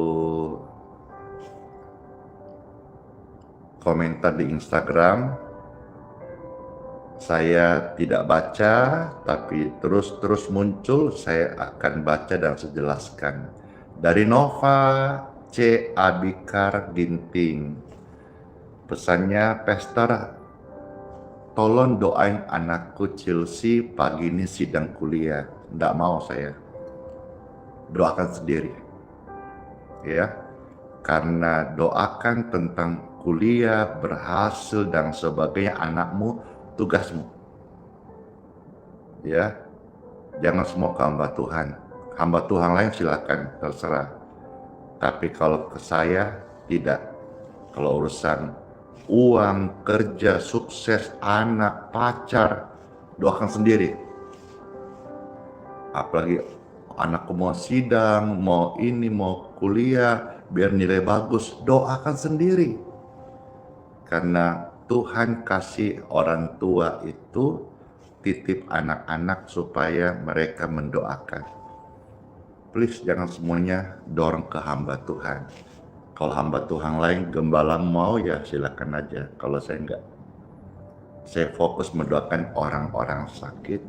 komentar di Instagram, saya tidak baca, tapi terus muncul, saya akan baca dan sejelaskan. Dari Nova C. Abikar Ginting, pesannya, Pastor, tolong doain anakku Chelsea pagi ini sidang kuliah. Nggak mau saya, doakan sendiri. Ya, karena doakan tentang kuliah, berhasil dan sebagainya anakmu, tugasmu. Ya, jangan semua ke hamba Tuhan. Hamba Tuhan lain silakan, terserah. Tapi kalau ke saya, tidak. Kalau urusan uang, kerja, sukses, anak, pacar, doakan sendiri. Apalagi anakku mau sidang, mau ini, mau kuliah, biar nilai bagus, doakan sendiri. Karena Tuhan kasih orang tua itu titip anak-anak supaya mereka mendoakan. Please jangan semuanya dorong ke hamba Tuhan. Kalau hamba Tuhan lain, gembala mau ya silakan aja. Kalau saya enggak. Saya fokus mendoakan orang-orang sakit,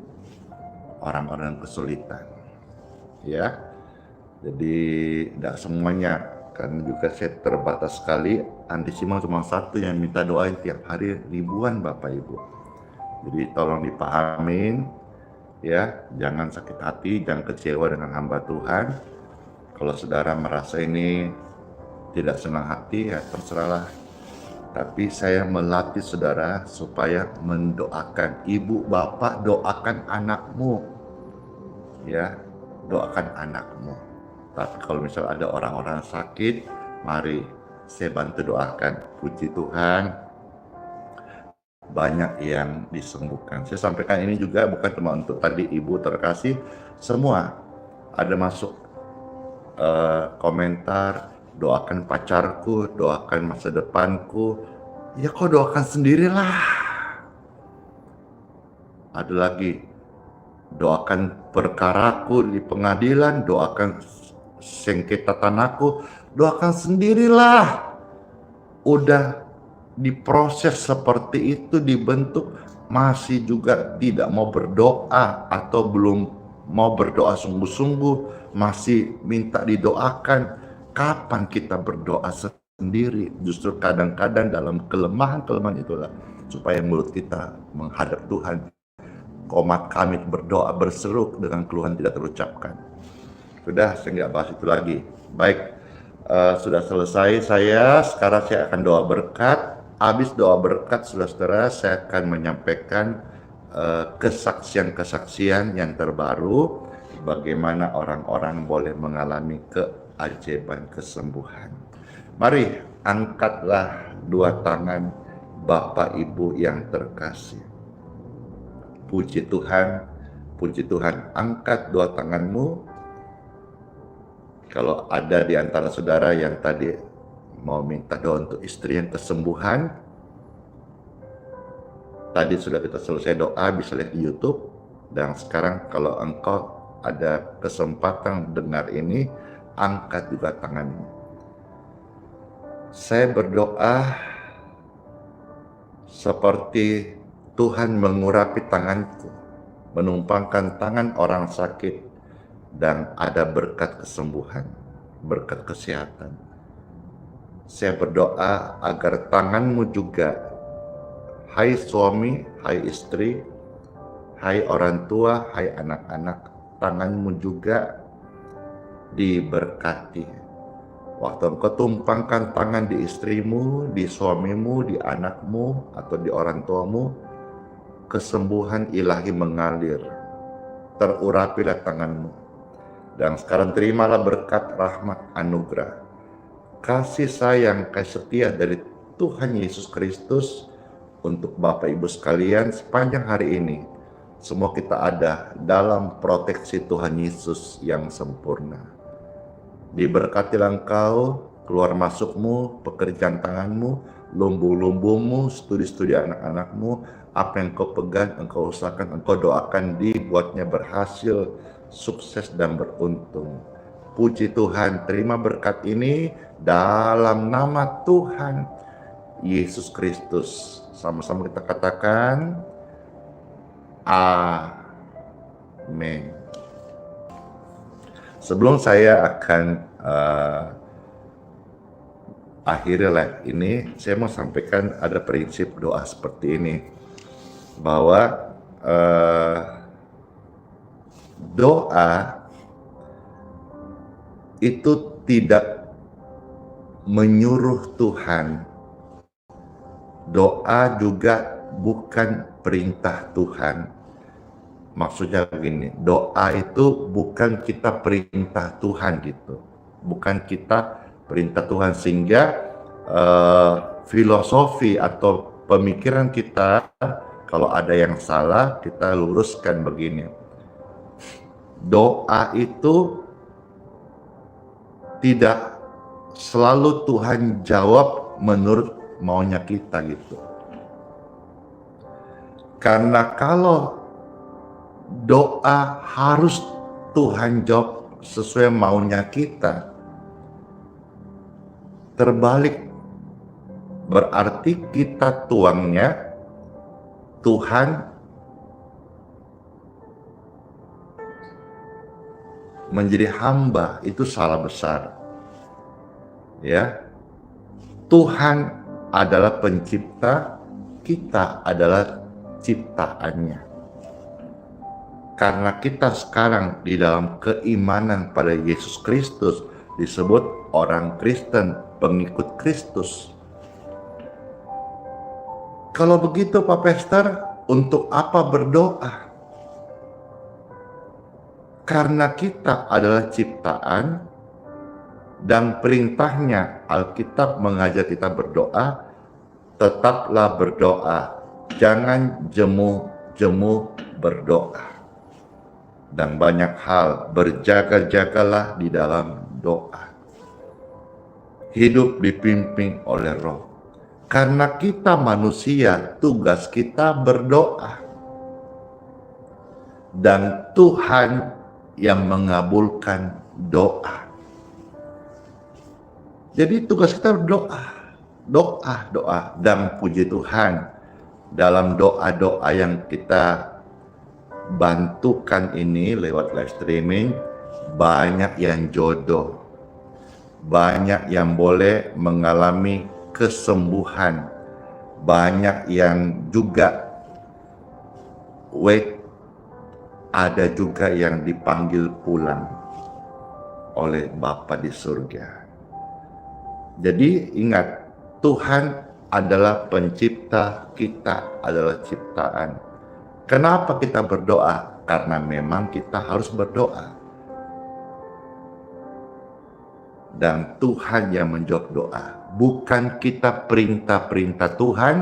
orang-orang kesulitan. Ya, jadi tidak semuanya, karena juga saya terbatas sekali. Antisimang cuma satu yang minta doain tiap hari, ribuan Bapak Ibu. Jadi tolong dipahamin, ya, jangan sakit hati, jangan kecewa dengan hamba Tuhan. Kalau saudara merasa ini tidak senang hati, ya terserahlah. Tapi saya melatih saudara supaya mendoakan. Ibu, bapak, doakan anakmu, ya. Doakan anakmu. Tapi kalau misalnya ada orang-orang sakit, mari saya bantu doakan. Puji Tuhan, banyak yang disembuhkan. Saya sampaikan ini juga bukan cuma untuk tadi ibu terkasih, semua ada masuk komentar, doakan pacarku, doakan masa depanku. Ya kok doakan sendirilah. Ada lagi, doakan perkaraku di pengadilan, doakan sengketa tanahku, doakan sendirilah. Udah diproses seperti itu, dibentuk, masih juga tidak mau berdoa atau belum mau berdoa sungguh-sungguh, masih minta didoakan. Kapan kita berdoa sendiri? Justru kadang-kadang dalam kelemahan-kelemahan itulah supaya mulut kita menghadap Tuhan. Komat kami berdoa berseru dengan keluhan tidak terucapkan. Sudah, saya nggak bahas itu lagi. Baik, sudah selesai saya. Sekarang saya akan doa berkat. Habis doa berkat, saudara-saudara, saya akan menyampaikan kesaksian-kesaksian yang terbaru, bagaimana orang-orang boleh mengalami keajaiban kesembuhan. Mari angkatlah dua tangan Bapak Ibu yang terkasih. Puji Tuhan, angkat dua tanganmu. Kalau ada di antara saudara yang tadi mau minta doa untuk istri yang kesembuhan, tadi sudah kita selesai doa, bisa lihat di YouTube. Dan sekarang kalau engkau ada kesempatan dengar ini, angkat juga tanganmu. Saya berdoa seperti Tuhan mengurapi tanganku, menumpangkan tangan orang sakit, dan ada berkat kesembuhan, berkat kesehatan. Saya berdoa agar tanganmu juga, hai suami, hai istri, hai orang tua, hai anak-anak, tanganmu juga diberkati. Waktu engkau tumpangkan tangan di istrimu, di suamimu, di anakmu, atau di orang tuamu, kesembuhan ilahi mengalir. Terurapilah tanganmu. Dan sekarang terimalah berkat rahmat anugerah, kasih sayang, kasih setia dari Tuhan Yesus Kristus untuk Bapak Ibu sekalian sepanjang hari ini. Semua kita ada dalam proteksi Tuhan Yesus yang sempurna. Diberkatilah engkau, keluar masukmu, pekerjaan tanganmu, lumbu-lumbumu, studi-studi anak-anakmu, apa yang engkau pegang, engkau usahakan, engkau doakan dibuatnya berhasil, sukses dan beruntung. Puji Tuhan, terima berkat ini dalam nama Tuhan Yesus Kristus. Sama-sama kita katakan, amin. Sebelum saya akan akhiri live ini, saya mau sampaikan ada prinsip doa seperti ini, bahwa doa itu tidak menyuruh Tuhan. Doa juga bukan perintah Tuhan. Maksudnya begini, doa itu bukan kita perintah Tuhan gitu. Bukan kita perintah Tuhan, sehingga filosofi atau pemikiran kita, kalau ada yang salah, kita luruskan begini. Doa itu tidak selalu Tuhan jawab menurut maunya kita gitu. Karena kalau doa harus Tuhan jawab sesuai maunya kita, terbalik, berarti kita tuangnya, Tuhan menjadi hamba, itu salah besar. Ya, Tuhan adalah pencipta, kita adalah ciptaannya. Karena kita sekarang di dalam keimanan pada Yesus Kristus disebut orang Kristen, pengikut Kristus. Kalau begitu Pak Pester, untuk apa berdoa? Karena kita adalah ciptaan dan perintahnya Alkitab mengajar kita berdoa, tetaplah berdoa, jangan jemu-jemu berdoa. Dan banyak hal, berjaga-jagalah di dalam doa. Hidup dipimpin oleh Roh. Karena kita manusia, tugas kita berdoa. Dan Tuhan yang mengabulkan doa. Jadi tugas kita berdoa. Doa. Dan puji Tuhan, dalam doa-doa yang kita bantukan ini lewat live streaming, banyak yang jodoh, banyak yang boleh mengalami kesembuhan, banyak yang juga ada juga yang dipanggil pulang oleh Bapa di surga. Jadi ingat, Tuhan adalah pencipta, kita adalah ciptaan. Kenapa kita berdoa? Karena memang kita harus berdoa. Dan Tuhan yang menjawab doa. Bukan kita perintah-perintah Tuhan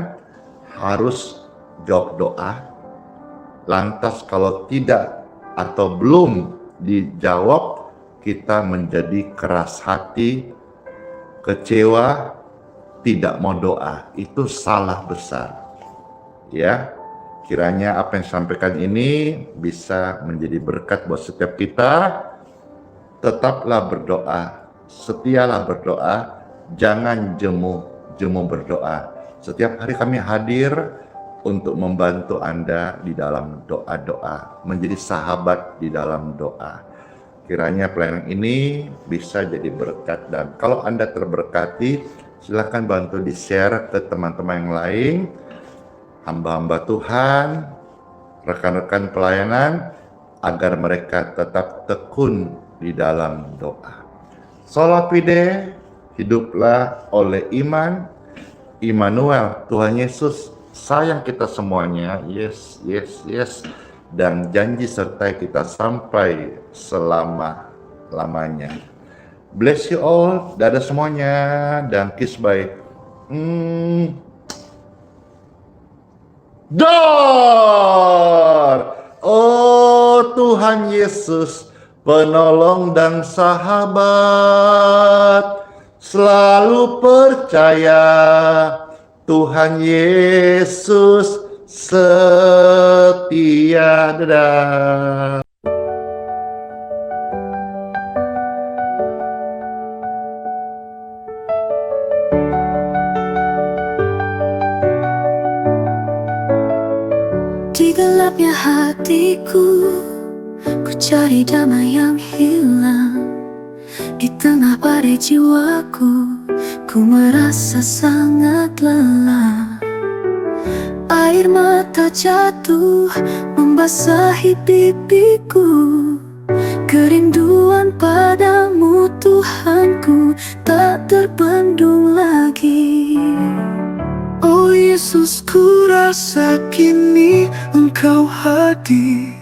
harus jawab doa. Lantas kalau tidak atau belum dijawab, kita menjadi keras hati, kecewa, tidak mau doa. Itu salah besar. Ya, kiranya apa yang disampaikan ini bisa menjadi berkat buat setiap kita. Tetaplah berdoa, setialah berdoa, jangan jemu berdoa. Setiap hari kami hadir untuk membantu Anda di dalam doa-doa, menjadi sahabat di dalam doa. Kiranya pelayanan ini bisa jadi berkat, dan kalau Anda terberkati, silakan bantu di-share ke teman-teman yang lain, hamba-hamba Tuhan, rekan-rekan pelayanan, agar mereka tetap tekun di dalam doa. Sola fide, hiduplah oleh iman. Immanuel, Tuhan Yesus sayang kita semuanya, yes, yes, yes, dan janji sertai kita sampai selama-lamanya. Bless you all, dadah semuanya, dan kiss by Dor. Oh Tuhan Yesus, penolong dan sahabat, selalu percaya Tuhan Yesus setia. Dadah. Di gelapnya hatiku, ku cari damai yang hilang. Di tengah badai jiwaku, ku merasa sangat lelah. Air mata jatuh membasahi pipiku. Kerinduan padamu Tuhanku tak terbendung lagi. Oh Yesus, ku rasa kini Engkau hadir.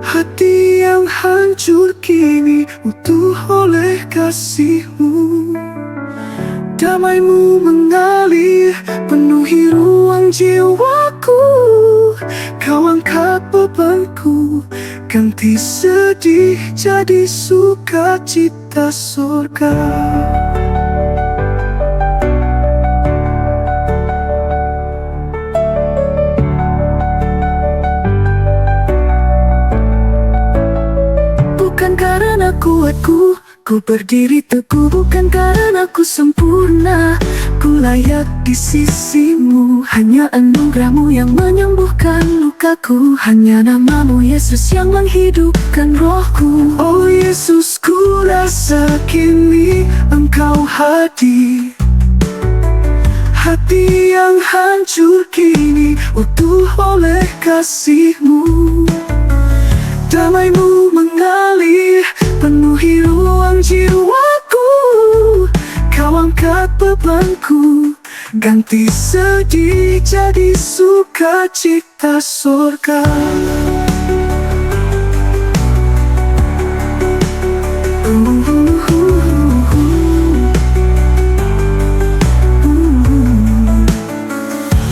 Hati yang hancur kini utuh oleh kasih-Mu. Damai-Mu mengalir penuhi ruang jiwaku. Kau angkat bebanku, ganti sedih jadi sukacita surga. Bukan karena kuatku, ku berdiri teguh. Bukan karena ku sempurna, ku layak di sisi-Mu. Hanya anugerah-Mu yang menyembuhkan lukaku. Hanya nama-Mu Yesus yang menghidupkan rohku. Oh Yesus, ku rasa kini Engkau hadir. Hati yang hancur kini utuh oleh kasih-Mu. Damai-Mu mengalir penuhi ruang jiwaku. Kau angkat bebanku, ganti sedih jadi sukacita surga.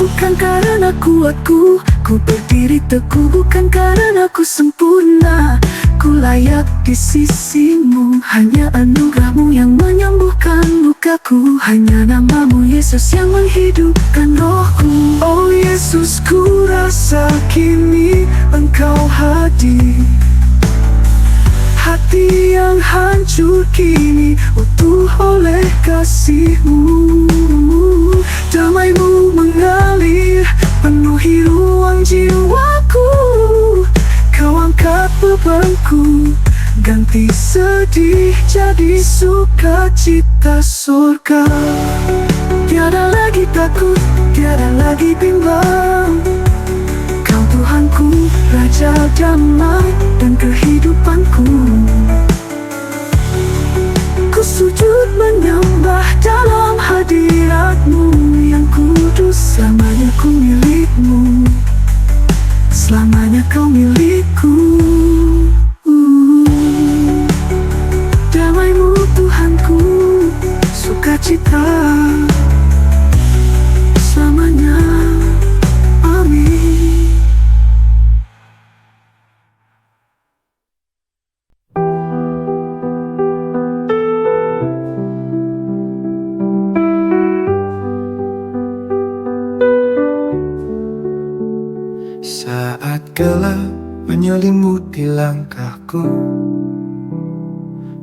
Bukan karena kuatku, ku berdiri teguh. Bukan karena ku sempurna, ku layak di sisi-Mu. Hanya anugerah-Mu yang menyembuhkan lukaku. Hanya nama-Mu Yesus yang menghidupkan rohku. Oh Yesus, ku rasa kini Engkau hadir. Hati yang hancur kini utuh oleh kasih-Mu. Damai-Mu mengalir penuhi ruang jiwaku. Kau angkat bebanku, ganti sedih jadi sukacita surga. Tiada lagi takut, tiada lagi bimbang. Kau Tuhanku, Raja damai dan kehidupanku. Ku sujud menyembah dalam hadirat-Mu yang kudus, selamanya ku milik-Mu. hanya kau milikku. Damai-Mu Tuhanku, sukacita selamanya. Amin. Saat gelap menyelimuti langkahku,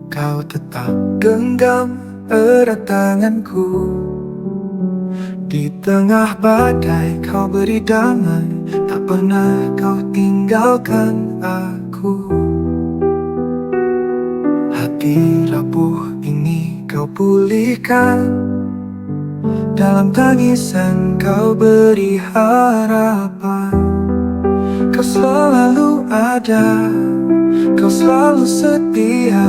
Kau tetap genggam erat tanganku. Di tengah badai Kau beri damai, tak pernah Kau tinggalkan aku. Hati rapuh ini Kau pulihkan, dalam tangisan Kau beri harapan. Kau selalu ada, Kau selalu setia.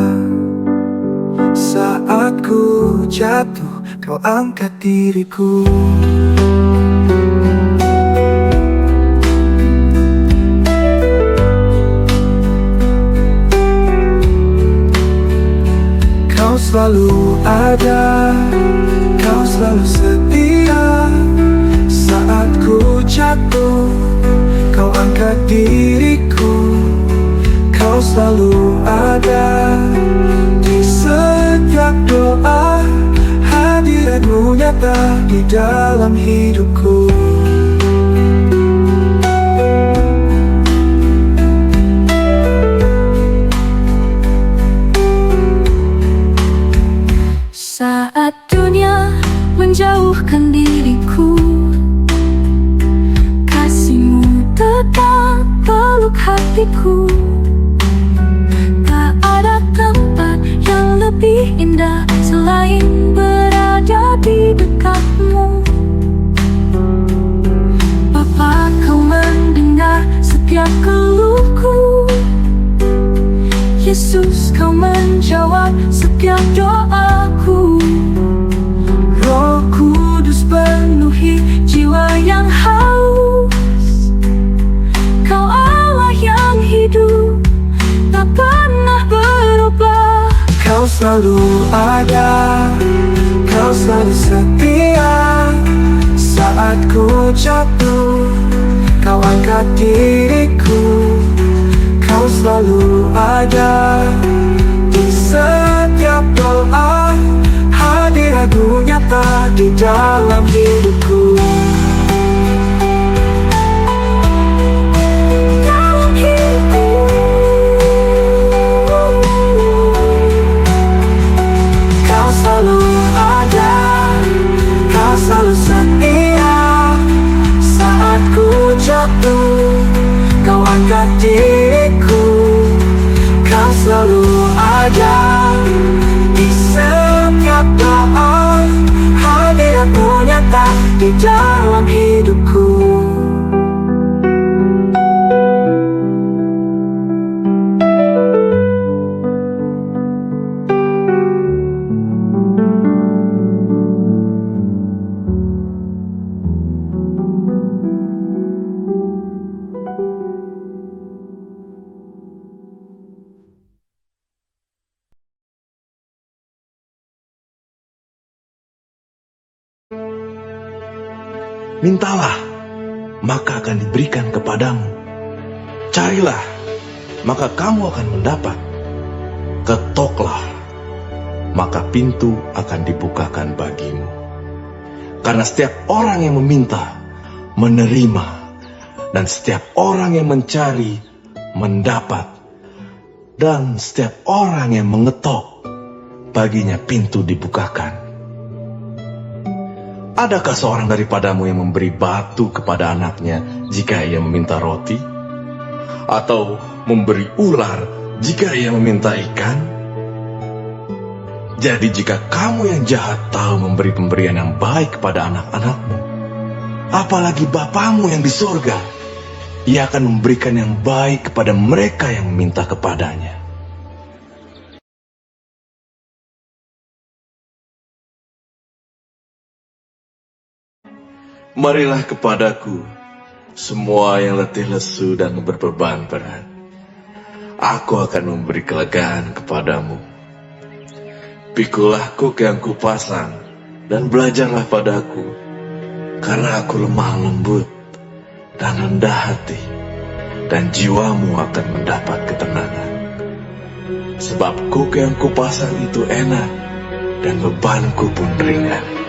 Saat ku jatuh, Kau angkat diriku. Kau selalu ada, Kau selalu setia. Saat ku jatuh, Kau angkat diriku. Kau selalu ada di setiap doa. Hadirat-Mu nyata di dalam hidupku. Saat dunia menjauhkan diriku, kasih-Mu tetap peluk hatiku. Tak ada tempat yang lebih indah selain berada di dekat-Mu. Bapa, Kau mendengar setiap keluhku. Yesus, Kau menjawab setiap doaku. Roh Kudus penuhi jiwa yang haus. Kau Allah yang hidup, tak pernah berubah. Kau selalu ada, Kau selalu setia. Saat ku jatuh, Kau angkat diriku. Kau selalu ada di setiap doa. Hadirat-Mu nyata di dalam hidupku. Dalam hidupku. Kau selalu ada, Kau selalu setia. Saat ku jatuh, Kau angkat diriku. Kau selalu ada di setiap doa. Hadirat-Mu nyata di dalam hidupku. Mintalah, maka akan diberikan kepadamu. Carilah, maka kamu akan mendapat. Ketoklah, maka pintu akan dibukakan bagimu. Karena setiap orang yang meminta, menerima. Dan setiap orang yang mencari, mendapat. Dan setiap orang yang mengetok, baginya pintu dibukakan. Adakah seorang daripadamu yang memberi batu kepada anaknya jika ia meminta roti? Atau memberi ular jika ia meminta ikan? Jadi jika kamu yang jahat tahu memberi pemberian yang baik kepada anak-anakmu, apalagi Bapamu yang di surga, Ia akan memberikan yang baik kepada mereka yang meminta kepadanya. Marilah kepadaku, semua yang letih lesu dan berbeban berat, aku akan memberi kelegaan kepadamu. Pikulah kuk yang kupasang, dan belajarlah padaku, karena aku lemah lembut dan rendah hati, dan jiwamu akan mendapat ketenangan. Sebab kuk yang kupasang itu enak, dan bebanku pun ringan.